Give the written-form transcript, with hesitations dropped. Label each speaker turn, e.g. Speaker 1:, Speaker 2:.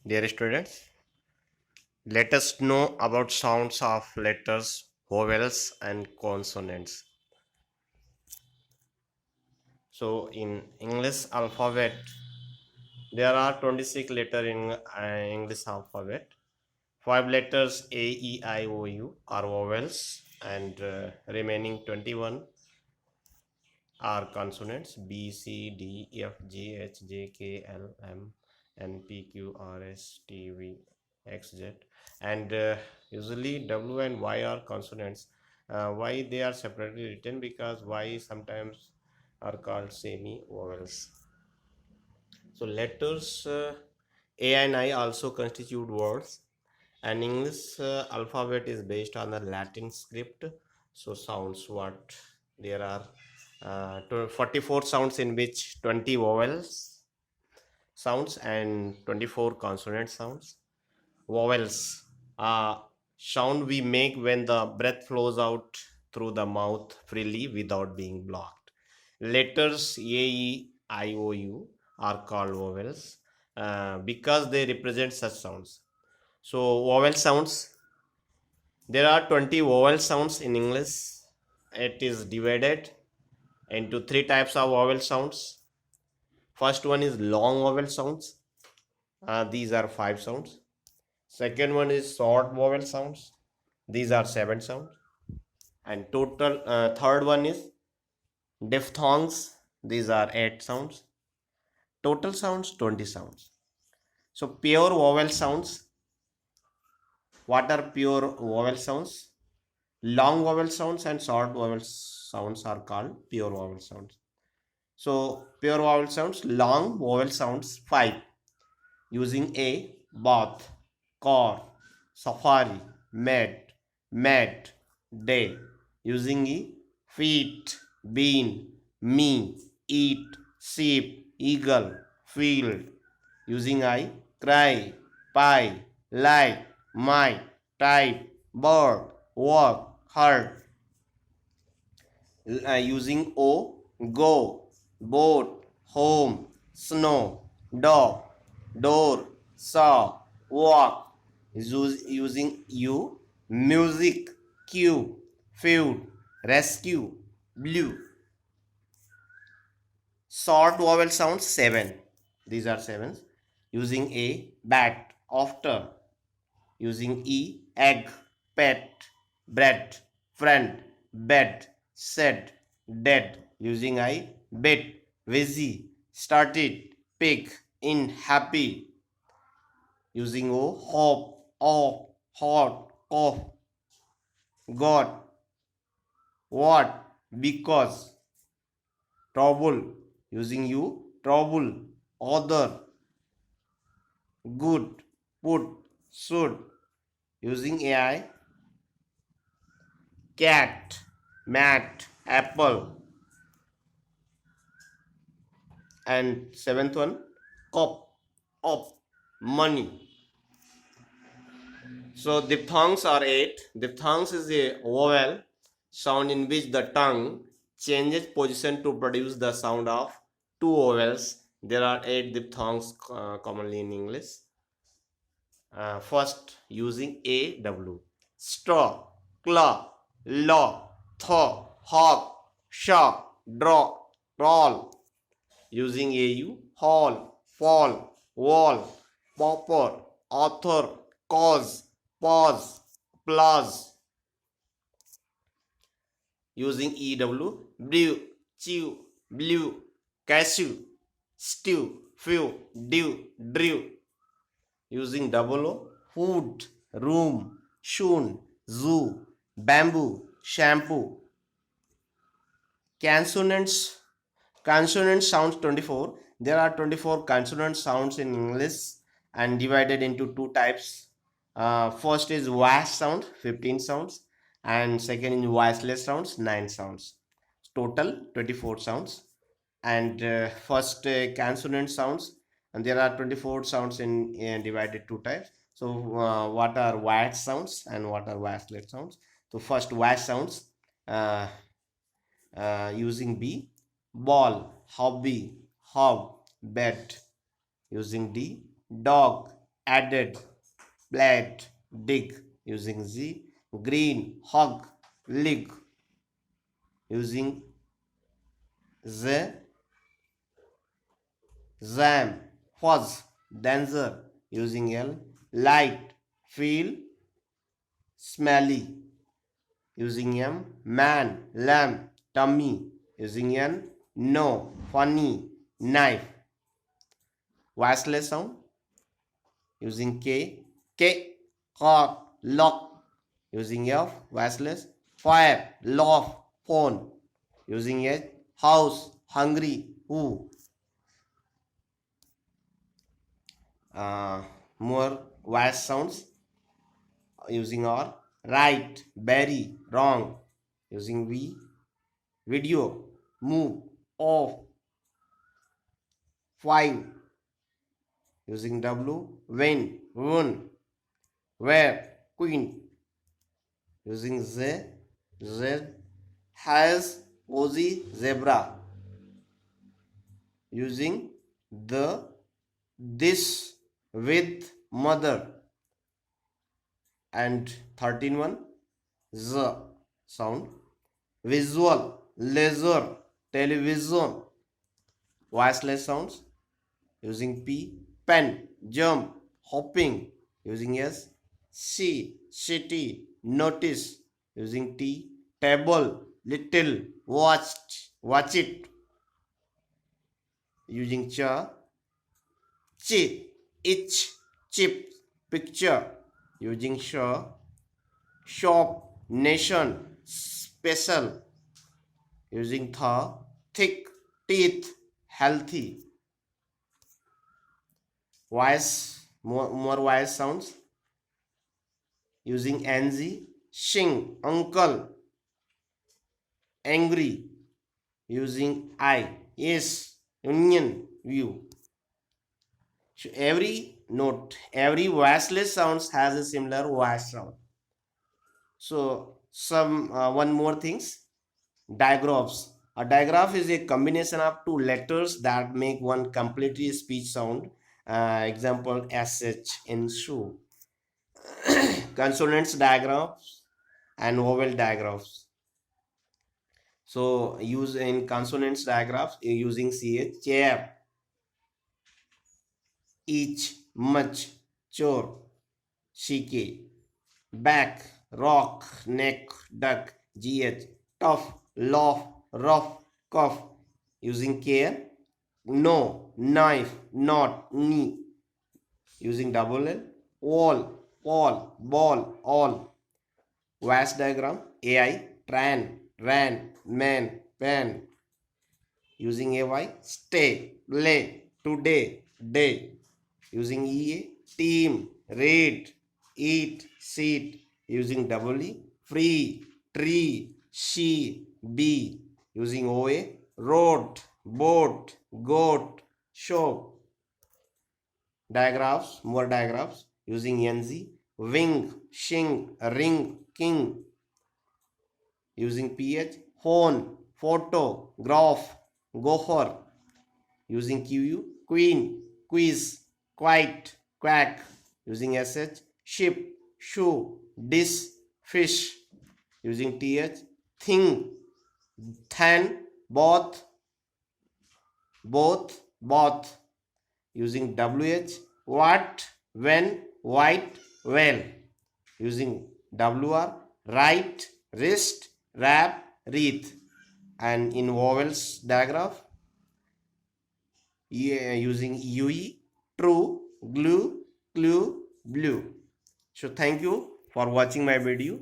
Speaker 1: Dear students, let us know about sounds of letters, vowels, and consonants. So, in English alphabet, there are 26 letters in English alphabet. 5 letters A, E, I, O, U are vowels, and remaining 21 are consonants B, C, D, F, G, H, J, K, L, M, N, P, Q, R, S, T, V, X, Z, and usually W and Y are consonants. Why they are separately written? Because Y sometimes are called semi vowels. So letters A and I also constitute words. And English alphabet is based on the Latin script. So sounds what there are 44 sounds in which 20 vowels sounds and 24 consonant sounds. Vowels sound we make when the breath flows out through the mouth freely without being blocked. Letters A, E, I, O, U are called vowels because they represent such sounds. So vowel sounds, there are 20 vowel sounds in English. It is divided into three types of vowel sounds. First one is long vowel sounds. These are 5 sounds. Second one is short vowel sounds. These are 7 sounds. And total third one is diphthongs. These are 8 sounds. Total sounds 20 sounds. So pure vowel sounds. What are pure vowel sounds? Long vowel sounds and short vowel sounds are called pure vowel sounds. So pure vowel sounds, long vowel sounds 5 using a, bath, car, safari, med, med, day. Using e, feet, bean, me, eat, sheep, eagle, field. Using I, cry, pie, light, might, type, bird, work, hurt. Using O, go, boat, home, snow, dog, door, saw, walk. Using U, music, cue, food, rescue, blue. Short vowel sounds 7. These are 7s. Using A, bat, after. Using E, egg, pet, bread, friend, bed, said, dead. Using I, bit, busy, started, pig, in, happy. Using O, hope, off, hot, cough, God, what, because, trouble. Using U, trouble, other, good, put, should. Using AI, cat, mat, apple, and seventh one, cop, up, money. So diphthongs are 8. Diphthongs is a vowel sound in which the tongue changes position to produce the sound of two vowels. There are 8 diphthongs commonly in English. First, using A, W, straw, claw, law, thaw, hawk, shark, draw, roll. Using AU, hall, fall, wall, pauper, author, cause, pause, applause. Using EW, brew, chew, blew, cashew, stew, few, dew, drew. Using double O, food, room, shoon, zoo, bamboo, shampoo. Consonants, consonant sounds 24. There are 24 consonant sounds in English and divided into two types. First is vowel sound, 15 sounds, and second is voiceless sounds, 9 sounds. Total 24 sounds. And first consonant sounds, and there are 24 sounds in divided two types. So what are vowel sounds and what are voiceless sounds? So first vowel sounds, uh, using B, ball, hobby, hob, bed. Using D, dog, added, blade, dig using Z, green, hog, lig using Z, zam, fuzz, danger using L, light, feel, smelly using M, man, lamb, tummy using N, no, funny, knife, voiceless sound using K, car, lock using F, voiceless, fire, loaf, phone using H, house, hungry, who. More voice sounds using R, right, berry, wrong using V, video, move, off, 5 using W, when, won, where, queen using Z, Z, has, Ozzy, zebra using the, this, with, mother, and 13 one, Z sound, visual, laser, television, voiceless sounds using P, pen, jump, hopping using S, see, city, notice using T, table, little, watch it using cha, chi, itch, chip, picture using sha, shop, nation, special using tha, thick, teeth, healthy. Voice, more voice sounds using NZ, shing, uncle, angry using I, yes, union, view. So every note, every voiceless sounds has a similar voice sound. So some one more things, digraphs. A digraph is a combination of two letters that make one completely speech sound. Example, sh in shoe. Consonants digraphs and vowel digraphs. So use in consonants digraphs using ch, chair, each, much, chore, shike, back, rock, neck, duck, gh, tough, laugh, rough, cough using care, no, knife, not, knee using double L, wall, wall, ball, all. Voice diagram, AI, tran, ran, man, pan using AY, stay, play, today, day using EA, team, read, eat, seat using double E, free, tree, she, be using OA, road, boat, goat, show. Digraphs, more digraphs using NZ, wing, shing, ring, king using PH, phone, photo, graph, gopher using QU, queen, quiz, quite, quack using SH, ship, shoe, dish, fish using TH, thing, than, both using WH, what, when, white, well using WR, right, wrist, wrap, wreath. And in vowels digraph using UE, true, glue, clue, blue. So thank you for watching my video.